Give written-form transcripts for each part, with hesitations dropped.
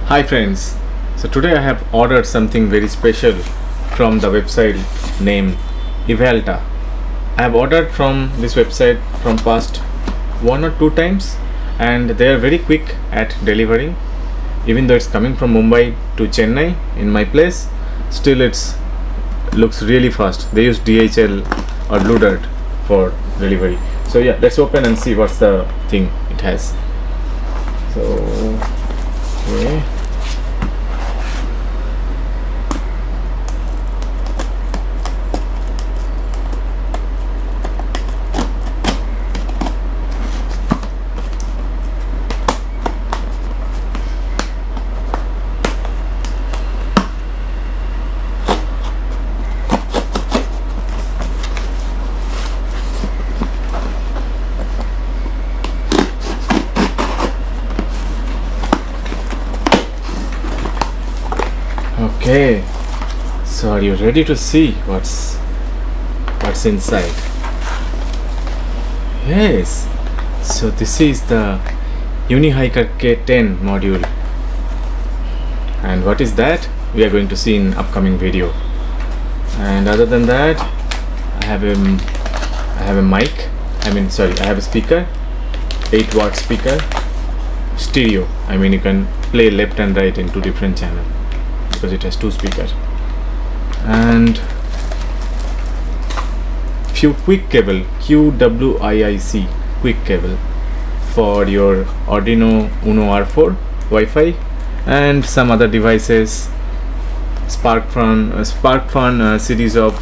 Hi friends, so today I have ordered something very special from the website named Evelta. I have ordered from this website from past 1 or 2 times and they are very quick at delivering. Even though it's coming from Mumbai to Chennai in my place, still it's looks really fast. They use DHL or Blue Dart for delivery. So yeah, let's open and see what's the thing it has. So okay. Okay, so are you ready to see what's inside? Yes, so this is the Unihiker K10 module, and what is that we are going to see in upcoming video. And other than that, I have a mic, I have a speaker, 8-watt speaker, stereo, you can play left and right in 2 different channels because it has 2 speakers, and few quick cable, QWIIC quick cable for your Arduino Uno R4 Wi-Fi and some other devices, SparkFun series of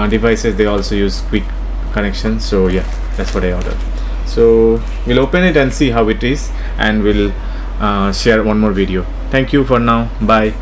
devices. They also use quick connection. So yeah, that's what I ordered. So we'll open it and see how it is, and we'll share one more video. Thank you for now. Bye.